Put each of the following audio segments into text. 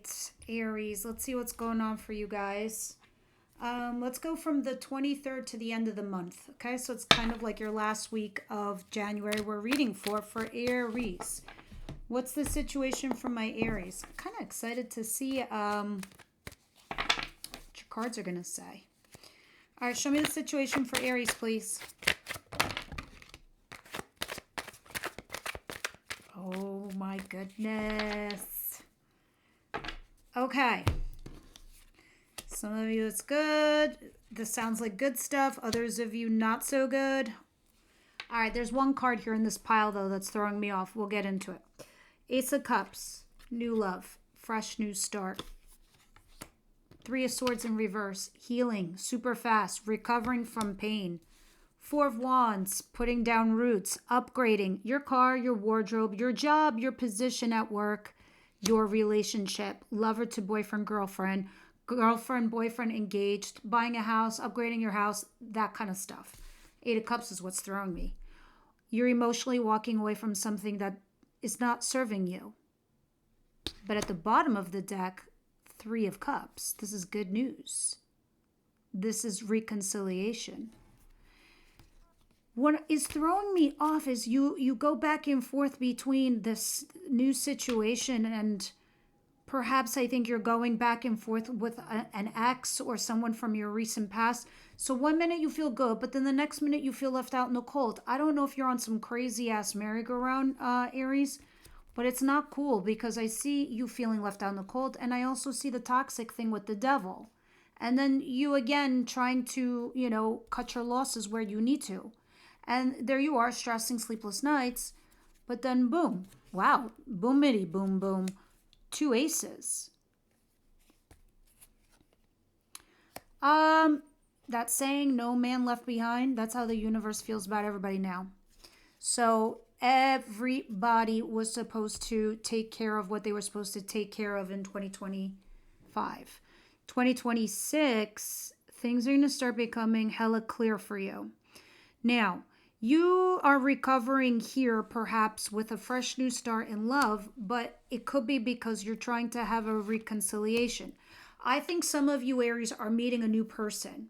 right, Aries. Let's see what's going on for you guys. Let's go from the 23rd to the end of the month. Okay, so it's kind of like your last week of January we're reading for Aries. What's the situation for my Aries? I'm kind of excited to see what your cards are going to say. All right, show me the situation for Aries, please. Oh my goodness. Okay. Some of you it's good. This sounds like good stuff. Others of you not so good. All right, there's one card here in this pile though that's throwing me off. We'll get into it. Ace of Cups, new love, fresh new start. Three of Swords in reverse, healing, super fast, recovering from pain. Four of Wands, putting down roots, upgrading your car, your wardrobe, your job, your position at work, your relationship, lover to boyfriend, girlfriend, boyfriend engaged, buying a house, upgrading your house, that kind of stuff. Eight of Cups is what's throwing me. You're emotionally walking away from something that is not serving you. But at the bottom of the deck, Three of Cups. This is good news. This is reconciliation. What is throwing me off is you go back and forth between this new situation and perhaps I think you're going back and forth with an ex or someone from your recent past. So one minute you feel good, but then the next minute you feel left out in the cold. I don't know if you're on some crazy ass merry-go-round, Aries, but it's not cool because I see you feeling left out in the cold, and I also see the toxic thing with the devil. And then you again trying to, cut your losses where you need to. And there you are, stressing sleepless nights. But then boom. Wow. Boomity boom boom. Two aces. That saying, no man left behind, that's how the universe feels about everybody now. So everybody was supposed to take care of what they were supposed to take care of in 2025. 2026, things are going to start becoming hella clear for you. Now, you are recovering here perhaps with a fresh new start in love, but it could be because you're trying to have a reconciliation. I think some of you Aries are meeting a new person,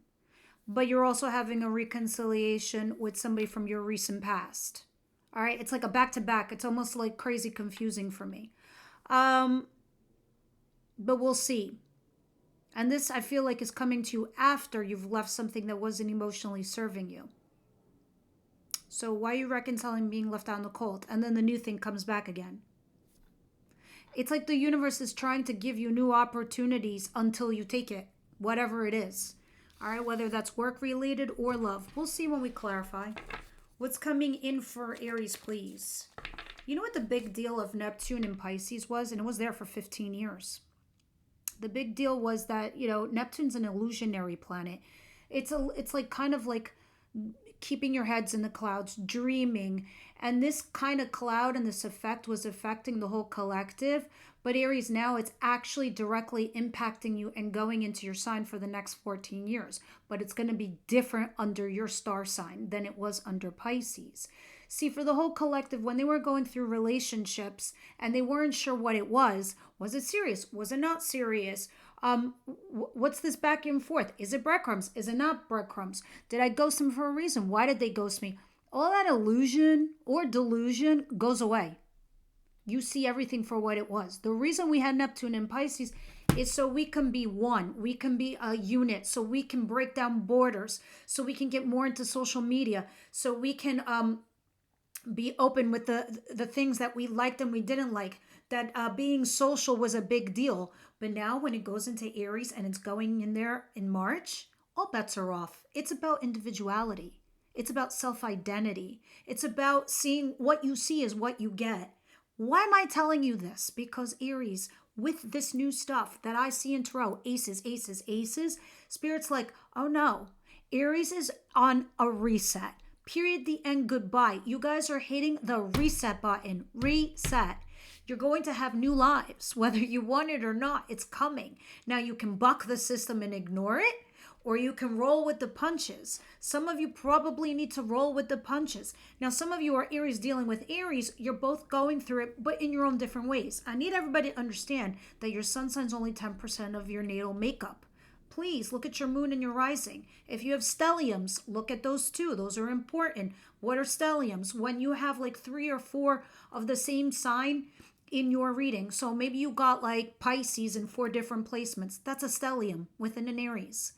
but you're also having a reconciliation with somebody from your recent past. All right, it's like a back-to-back. It's almost like crazy confusing for me. But we'll see. And this, I feel like, is coming to you after you've left something that wasn't emotionally serving you. So why are you reconciling being left out in the cold? And then the new thing comes back again. It's like the universe is trying to give you new opportunities until you take it, whatever it is. All right, whether that's work-related or love. We'll see when we clarify. What's coming in for Aries, please? You know what the big deal of Neptune in Pisces was? And it was there for 15 years. The big deal was that, Neptune's an illusionary planet. It's like kind of like keeping your heads in the clouds, dreaming. And this kind of cloud and this effect was affecting the whole collective. But Aries, now it's actually directly impacting you and going into your sign for the next 14 years. But it's going to be different under your star sign than it was under Pisces. See, for the whole collective, when they were going through relationships and they weren't sure what it was it serious? Was it not serious? What's this back and forth? Is it breadcrumbs? Is it not breadcrumbs? Did I ghost them for a reason? Why did they ghost me? All that illusion or delusion goes away. You see everything for what it was. The reason we had Neptune in Pisces is so we can be one. We can be a unit. So we can break down borders. So we can get more into social media. So we can be open with the things that we liked and we didn't like. That being social was a big deal. But now when it goes into Aries and it's going in there in March, all bets are off. It's about individuality. It's about self-identity. It's about seeing what you see is what you get. Why am I telling you this? Because Aries, with this new stuff that I see in tarot, aces, aces, aces, Spirit's like, oh no, Aries is on a reset. Period, the end, goodbye. You guys are hitting the reset button. Reset. You're going to have new lives, whether you want it or not. It's coming. Now you can buck the system and ignore it, or you can roll with the punches. Some of you probably need to roll with the punches. Now, some of you are Aries dealing with Aries. You're both going through it, but in your own different ways. I need everybody to understand that your sun sign's only 10% of your natal makeup. Please look at your moon and your rising. If you have stelliums, look at those too. Those are important. What are stelliums? When you have like 3 or 4 of the same sign in your reading. So maybe you got like Pisces in 4 different placements. That's a stellium within an Aries.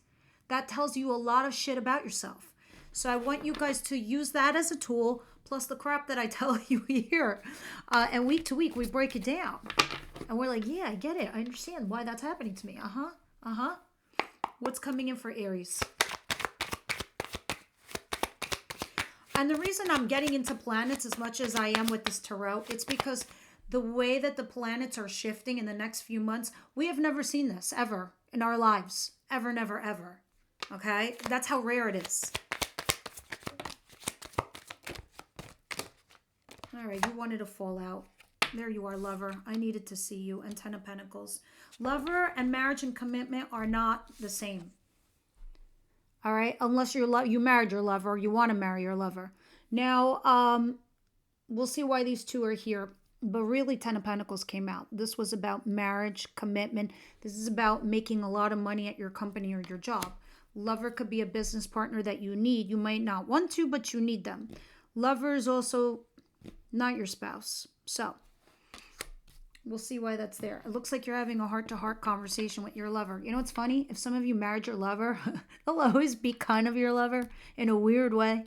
That tells you a lot of shit about yourself. So I want you guys to use that as a tool, plus the crap that I tell you here. And week to week, we break it down. And we're like, yeah, I get it. I understand why that's happening to me. What's coming in for Aries? And the reason I'm getting into planets as much as I am with this tarot, it's because the way that the planets are shifting in the next few months, we have never seen this ever in our lives. Ever, never, ever. Okay? That's how rare it is. All right, you wanted to fall out. There you are, lover. I needed to see you. And 10 of Pentacles. Lover and marriage and commitment are not the same. All right? Unless you married your lover or you want to marry your lover. Now, we'll see why these two are here. But really, 10 of Pentacles came out. This was about marriage, commitment. This is about making a lot of money at your company or your job. Lover could be a business partner that you need. You might not want to, but you need them. Lover is also not your spouse. So, we'll see why that's there. It looks like you're having a heart-to-heart conversation with your lover. You know what's funny? If some of you married your lover, they'll always be kind of your lover in a weird way.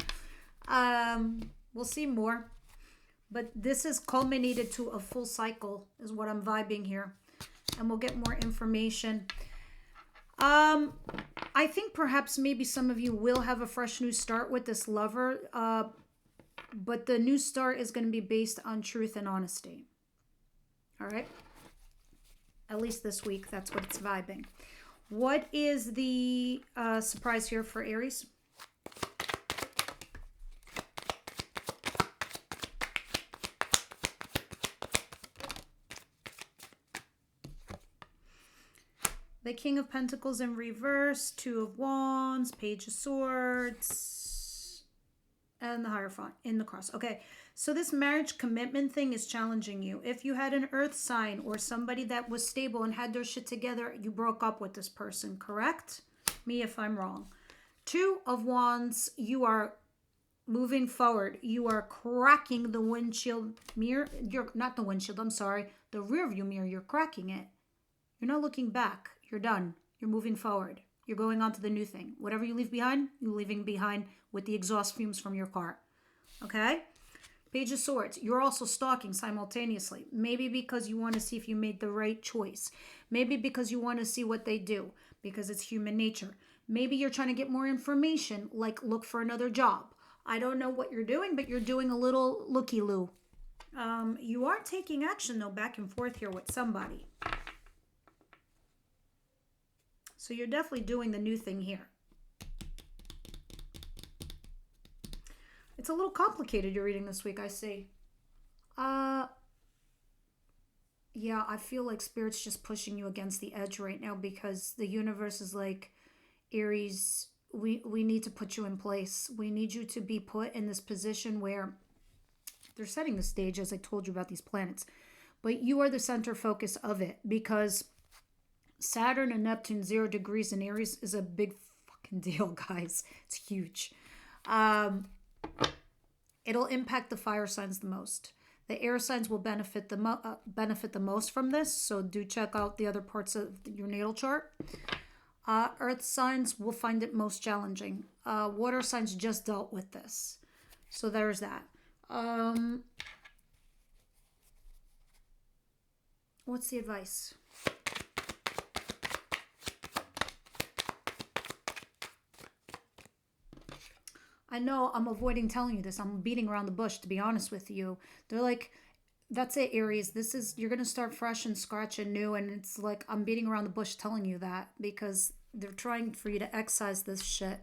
We'll see more. But this is culminated to a full cycle is what I'm vibing here. And we'll get more information. I think perhaps maybe some of you will have a fresh new start with this lover. But the new start is going to be based on truth and honesty. All right? At least this week, that's what it's vibing. What is the surprise here for Aries? The King of Pentacles in reverse, 2 of Wands, Page of Swords, and the Hierophant in the cross. Okay, so this marriage commitment thing is challenging you. If you had an earth sign or somebody that was stable and had their shit together, you broke up with this person, correct? Me if I'm wrong. 2 of Wands, you are moving forward. You are cracking the windshield mirror. You're not the windshield, I'm sorry. The rear view mirror, you're cracking it. You're not looking back. You're done. You're moving forward. You're going on to the new thing. Whatever you leave behind, you're leaving behind with the exhaust fumes from your car. Okay? Page of Swords. You're also stalking simultaneously. Maybe because you want to see if you made the right choice. Maybe because you want to see what they do. Because it's human nature. Maybe you're trying to get more information, like look for another job. I don't know what you're doing, but you're doing a little looky-loo. You are taking action, though, back and forth here with somebody. So you're definitely doing the new thing here. It's a little complicated, your reading this week, I see. Yeah, I feel like Spirit's just pushing you against the edge right now because the universe is like, Aries, we need to put you in place. We need you to be put in this position where they're setting the stage, as I told you about these planets. But you are the center focus of it because Saturn and Neptune 0 degrees in Aries is a big fucking deal, guys. It's huge. It'll impact the fire signs the most. The air signs will benefit the most from this, so do check out the other parts of your natal chart. Earth signs will find it most challenging. Water signs just dealt with this. So there's that. What's the advice? I know I'm avoiding telling you this. I'm beating around the bush, to be honest with you. They're like, that's it, Aries. You're going to start fresh and scratch and new. And it's like, I'm beating around the bush telling you that because they're trying for you to excise this shit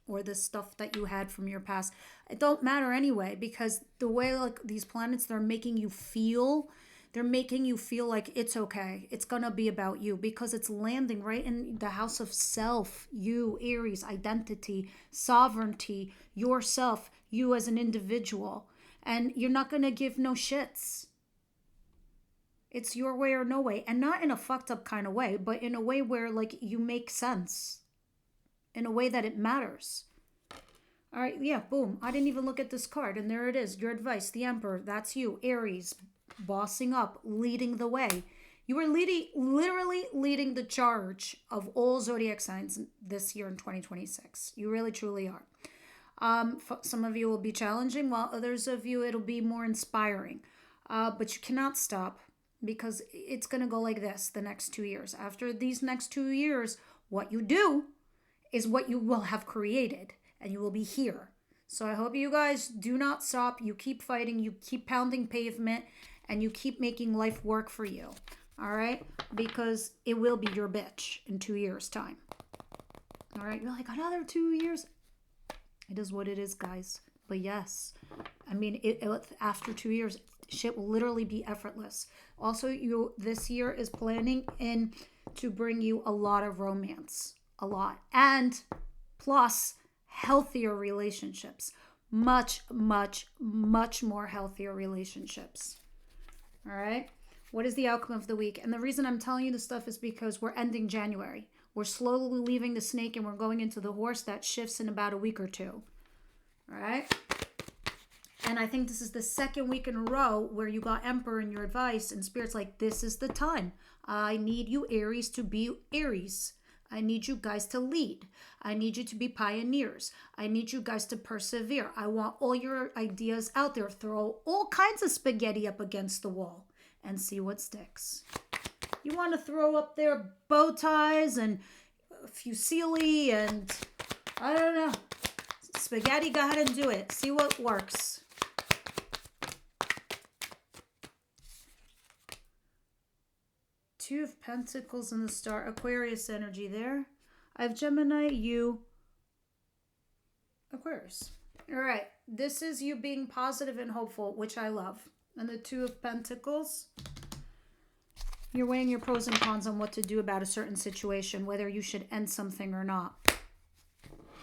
or this stuff that you had from your past. It don't matter anyway, because the way like these planets, they're making you feel They're making you feel like it's okay. It's going to be about you because it's landing right in the house of self, you, Aries, identity, sovereignty, yourself, you as an individual. And you're not going to give no shits. It's your way or no way. And not in a fucked up kind of way, but in a way where like you make sense. In a way that it matters. All right, yeah, boom. I didn't even look at this card. And there it is. Your advice, the Emperor. That's you, Aries. Bossing up, leading the way. You are literally leading the charge of all zodiac signs this year in 2026. You really, truly are. Some of you will be challenging, while others of you, it'll be more inspiring. But you cannot stop because it's going to go like this the next 2 years. After these next 2 years, what you do is what you will have created, and you will be here. So I hope you guys do not stop. You keep fighting. You keep pounding pavement. And you keep making life work for you. All right? Because it will be your bitch in 2 years' time. All right? You're like, another 2 years? It is what it is, guys. But yes. I mean, after 2 years, shit will literally be effortless. Also, this year is planning in to bring you a lot of romance. A lot. And plus, healthier relationships. Much, much, much more healthier relationships. All right. What is the outcome of the week? And the reason I'm telling you this stuff is because we're ending January. We're slowly leaving the snake and we're going into the horse that shifts in about a week or two. All right. And I think this is the second week in a row where you got Emperor in your advice and Spirit's like, this is the time. I need you, Aries, to be Aries. I need you guys to lead. I need you to be pioneers. I need you guys to persevere. I want all your ideas out there. Throw all kinds of spaghetti up against the wall and see what sticks. You want to throw up their bow ties and fusilli and I don't know. Spaghetti, go ahead and do it. See what works. Two of Pentacles and the Star. Aquarius energy there. I have Gemini, you, Aquarius. All right. This is you being positive and hopeful, which I love. And the Two of Pentacles. You're weighing your pros and cons on what to do about a certain situation, whether you should end something or not.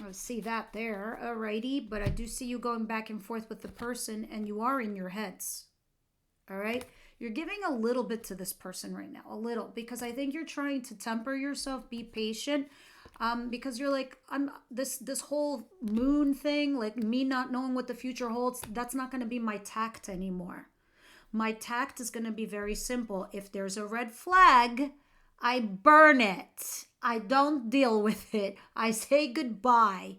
I see that there. Alrighty. But I do see you going back and forth with the person, and you are in your heads. All right. You're giving a little bit to this person right now, a little, because I think you're trying to temper yourself, be patient, because you're like, I'm this whole moon thing, like me not knowing what the future holds. That's not going to be my tact anymore. My tact is going to be very simple. If there's a red flag, I burn it. I don't deal with it. I say goodbye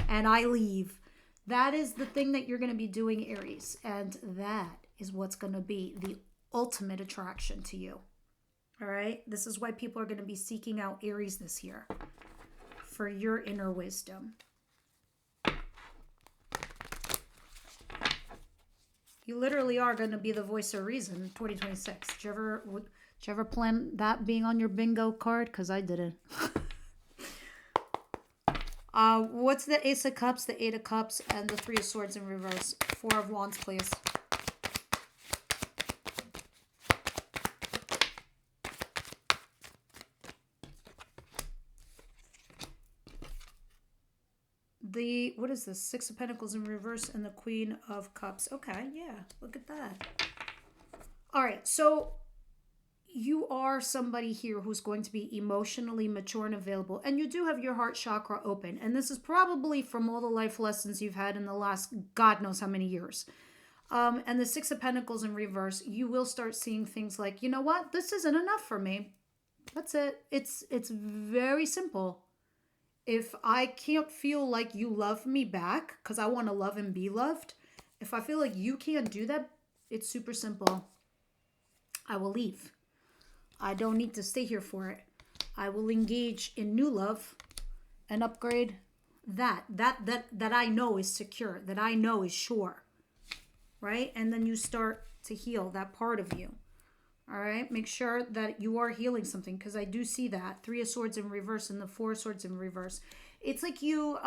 and I leave. That is the thing that you're going to be doing, Aries, and that is what's going to be the ultimate attraction to you. All right. This is why people are going to be seeking out Aries this year for your inner wisdom. You literally are going to be the voice of reason in 2026. Did you ever plan that being on your bingo card? Because I didn't. What's the Ace of Cups, the Eight of Cups, and the Three of Swords in reverse? Four of Wands, please. What is this? Six of Pentacles in reverse and the Queen of Cups. Okay, yeah, look at that. All right, so you are somebody here who's going to be emotionally mature and available, and you do have your heart chakra open, and this is probably from all the life lessons you've had in the last God knows how many years. And the Six of Pentacles in reverse, you will start seeing things like, you know what? This isn't enough for me. That's it. It's very simple. If I can't feel like you love me back, because I want to love and be loved, if I feel like you can't do that, it's super simple. I will leave. I don't need to stay here for it. I will engage in new love and upgrade that I know is secure, that I know is sure, right? And then you start to heal that part of you. All right, make sure that you are healing something, because I do see that. Three of Swords in reverse and the Four of Swords in reverse. It's like you,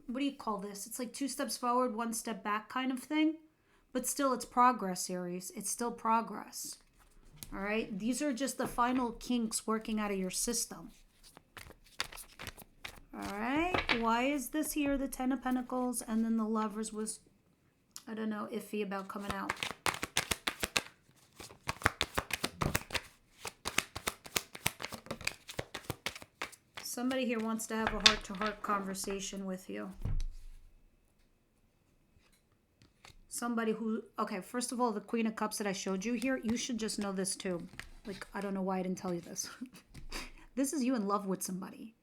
what do you call this? It's like 2 steps forward, 1 step back kind of thing. But still, it's progress, Aries. It's still progress. All right. These are just the final kinks working out of your system. All right. Why is this here? The Ten of Pentacles, and then the Lovers was, I don't know, iffy about coming out. Somebody here wants to have a heart-to-heart conversation with you. Somebody who, okay, first of all, the Queen of Cups that I showed you here, you should just know this too. Like, I don't know why I didn't tell you this. This is you in love with somebody.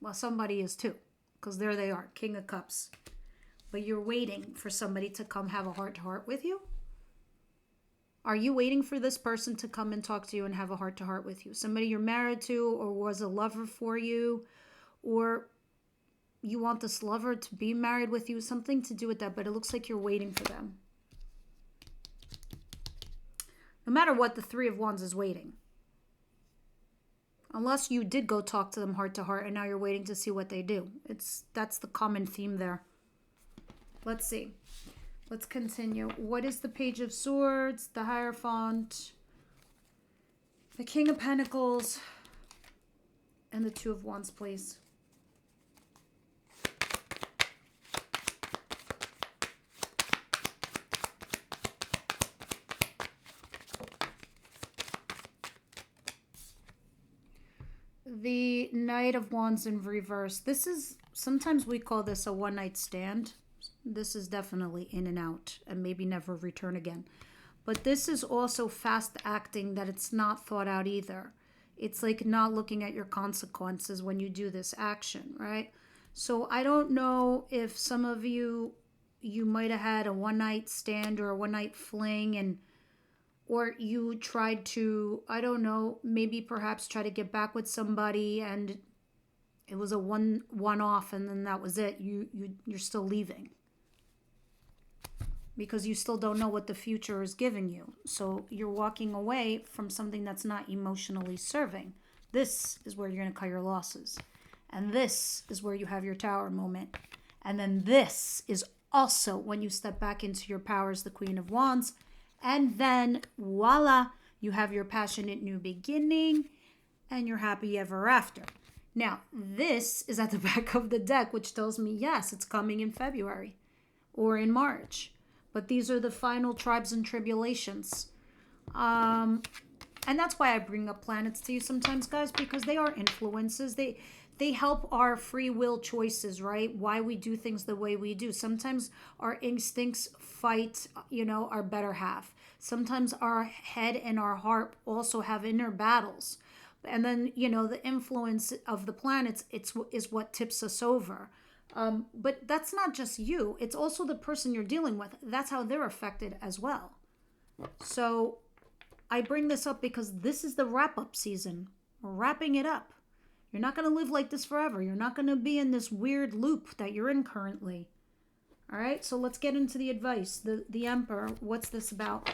Well, somebody is too, because there they are, King of Cups. But you're waiting for somebody to come have a heart-to-heart with you? Are you waiting for this person to come and talk to you and have a heart-to-heart with you? Somebody you're married to or was a lover for you, or you want this lover to be married with you, something to do with that, but it looks like you're waiting for them. No matter what, the Three of Wands is waiting. Unless you did go talk to them heart-to-heart and now you're waiting to see what they do. That's the common theme there. Let's see. Let's continue. What is the Page of Swords, the Hierophant, the King of Pentacles, and the Two of Wands, please? The Knight of Wands in reverse. This is, sometimes we call this a one-night stand. This is definitely in and out and maybe never return again. But this is also fast acting, that it's not thought out either. It's like not looking at your consequences when you do this action, right? So I don't know if some of you might have had a one-night stand or a one-night fling, and or you tried to, I don't know, maybe perhaps try to get back with somebody and it was a one-off and then that was it. You're still leaving because you still don't know what the future is giving you. So you're walking away from something that's not emotionally serving. This is where you're going to cut your losses. And this is where you have your Tower moment. And then this is also when you step back into your power as the Queen of Wands. And then, voila, you have your passionate new beginning and you're happy ever after. Now, this is at the back of the deck, which tells me, yes, it's coming in February or in March. But these are the final tribes and tribulations. And that's why I bring up planets to you sometimes, guys, because they are influences. They help our free will choices, right? Why we do things the way we do. Sometimes our instincts fight, our better half. Sometimes our head and our heart also have inner battles. And then, the influence of the planets is what tips us over. But that's not just you. It's also the person you're dealing with. That's how they're affected as well. So I bring this up because this is the wrap-up season. We're wrapping it up. You're not going to live like this forever. You're not going to be in this weird loop that you're in currently. All right, so let's get into the advice. The Emperor, what's this about?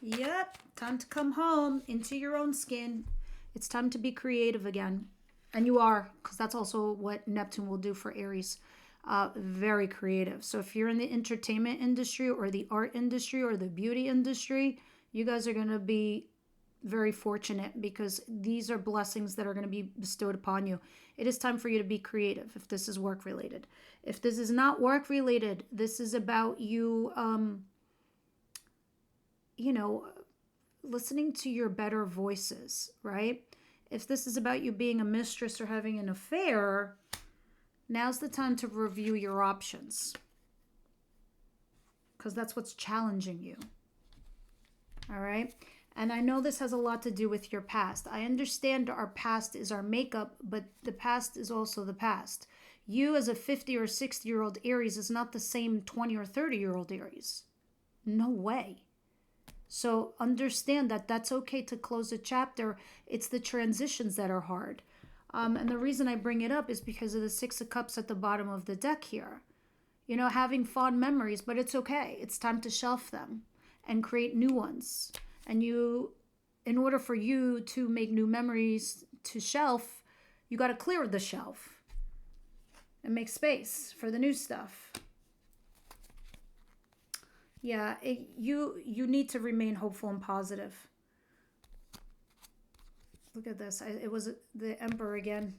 Yep, time to come home into your own skin. It's time to be creative again. And you are, because that's also what Neptune will do for Aries. Very creative. So if you're in the entertainment industry or the art industry or the beauty industry, you guys are going to be very fortunate because these are blessings that are going to be bestowed upon you. It is time for you to be creative if this is work related. If this is not work related, this is about you, listening to your better voices, right? If this is about you being a mistress or having an affair, now's the time to review your options because that's what's challenging you. All right? And I know this has a lot to do with your past. I understand our past is our makeup, but the past is also the past. You as a 50 or 60-year-old Aries is not the same 20 or 30-year-old Aries. No way. So understand that that's okay to close a chapter. It's the transitions that are hard. And the reason I bring it up is because of the Six of Cups at the bottom of the deck here. Having fond memories, but it's okay. It's time to shelf them and create new ones. And in order for you to make new memories to shelf, You got to clear the shelf and make space for the new stuff. Yeah, you need to remain hopeful and positive. Look at this. It was the Emperor again.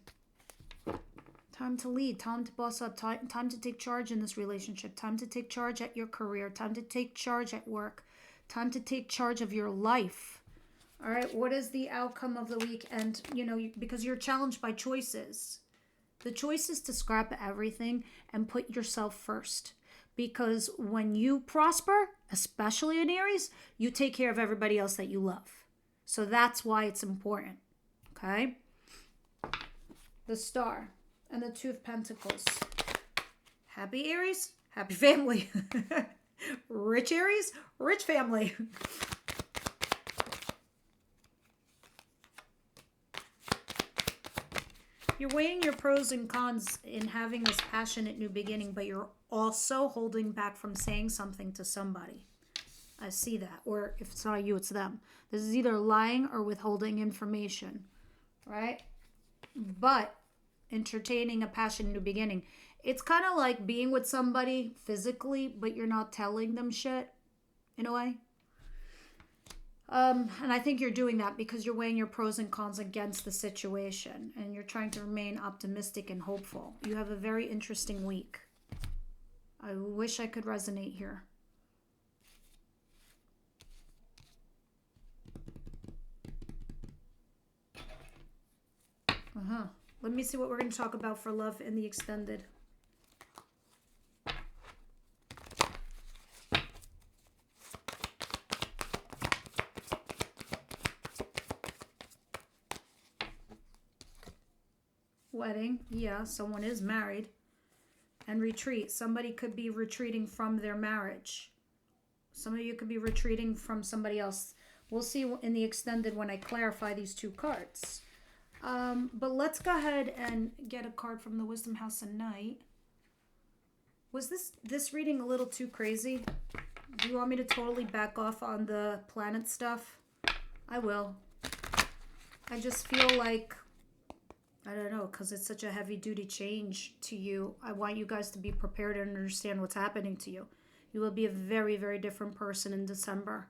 Time to lead, time to boss up, time to take charge in this relationship, time to take charge at your career, time to take charge at work, time to take charge of your life. All right, what is the outcome of the week? And, because you're challenged by choices. The choice is to scrap everything and put yourself first. Because when you prosper, especially in Aries, you take care of everybody else that you love. So that's why it's important. Okay? The Star and the Two of Pentacles. Happy Aries, happy family. Rich Aries, rich family. You're weighing your pros and cons in having this passionate new beginning, but you're also holding back from saying something to somebody. I see that. Or if it's not you, it's them. This is either lying or withholding information, right? But entertaining a passionate new beginning. It's kind of like being with somebody physically, but you're not telling them shit, in a way. And I think you're doing that because you're weighing your pros and cons against the situation and you're trying to remain optimistic and hopeful. You have a very interesting week. I wish I could resonate here. Let me see what we're going to talk about for love in the extended. Wedding, yeah, someone is married. And retreat, somebody could be retreating from their marriage. Some of you could be retreating from somebody else. We'll see in the extended when I clarify these two cards. But let's go ahead and get a card from the Wisdom House of Night. Was this reading a little too crazy? Do you want me to totally back off on the planet stuff? I will. I just feel like, I don't know, because it's such a heavy-duty change to you. I want you guys to be prepared and understand what's happening to you. You will be a very, very different person in December.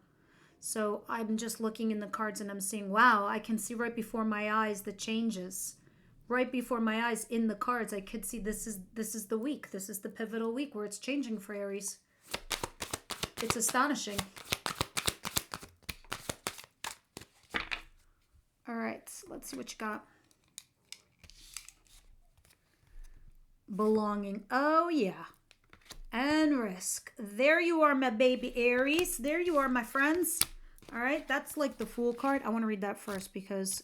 So I'm just looking in the cards and I'm seeing, wow, I can see right before my eyes the changes. Right before my eyes in the cards, I could see this is the week. This is the pivotal week where it's changing for Aries. It's astonishing. All right, let's see what you got. Belonging. Oh, yeah. And risk. There you are, my baby Aries. There you are, my friends. All right, that's like the Fool card. I want to read that first because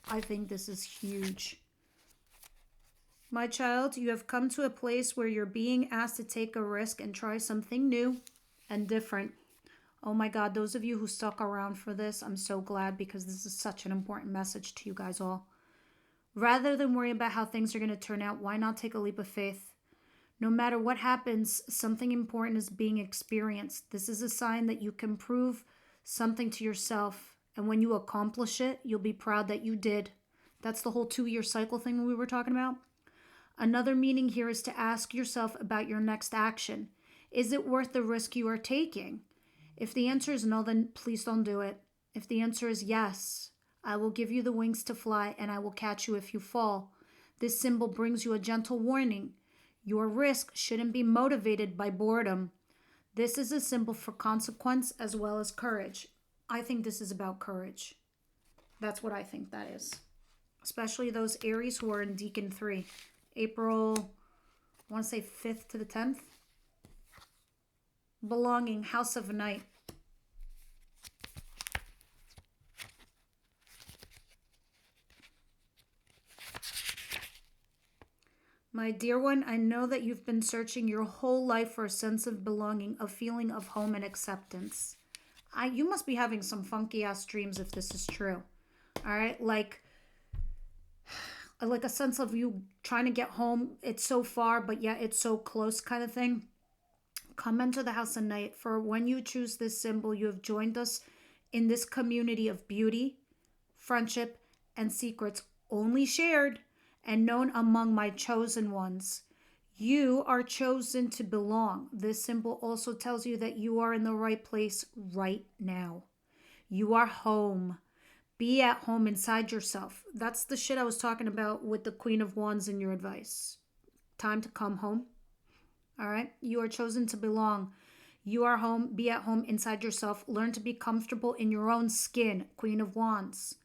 I think this is huge. My child, you have come to a place where you're being asked to take a risk and try something new and different. Oh my God, those of you who stuck around for this, I'm so glad because this is such an important message to you guys all. Rather than worry about how things are going to turn out, why not take a leap of faith? No matter what happens, something important is being experienced. This is a sign that you can prove something to yourself. And when you accomplish it, you'll be proud that you did. That's the whole 2-year cycle thing we were talking about. Another meaning here is to ask yourself about your next action. Is it worth the risk you are taking? If the answer is no, then please don't do it. If the answer is yes, I will give you the wings to fly and I will catch you if you fall. This symbol brings you a gentle warning. Your risk shouldn't be motivated by boredom. This is a symbol for consequence as well as courage. I think this is about courage. That's what I think that is. Especially those Aries who are in Deacon 3. April, I want to say 5th to the 10th. Belonging, House of Night. My dear one, I know that you've been searching your whole life for a sense of belonging, a feeling of home and acceptance. You must be having some funky ass dreams if this is true. All right, like a sense of you trying to get home. It's so far, but yet it's so close kind of thing. Come into the House of Night, for when you choose this symbol, you have joined us in this community of beauty, friendship, and secrets, only shared and known among my chosen ones. You are chosen to belong. This symbol also tells you that you are in the right place right now. You are home. Be at home inside yourself. That's the shit I was talking about with the Queen of Wands in your advice. Time to come home. All right? You are chosen to belong. You are home. Be at home inside yourself. Learn to be comfortable in your own skin. Queen of Wands.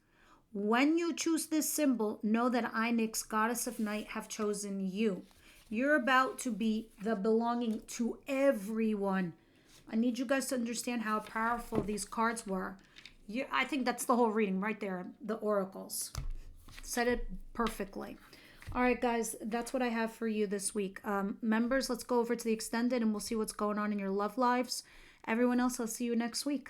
When you choose this symbol, know that I, Nyx, Goddess of Night, have chosen you. You're about to be the belonging to everyone. I need you guys to understand how powerful these cards were. I think that's the whole reading right there. The oracles. Said it perfectly. All right, guys, that's what I have for you this week. Members, let's go over to the extended and we'll see what's going on in your love lives. Everyone else, I'll see you next week.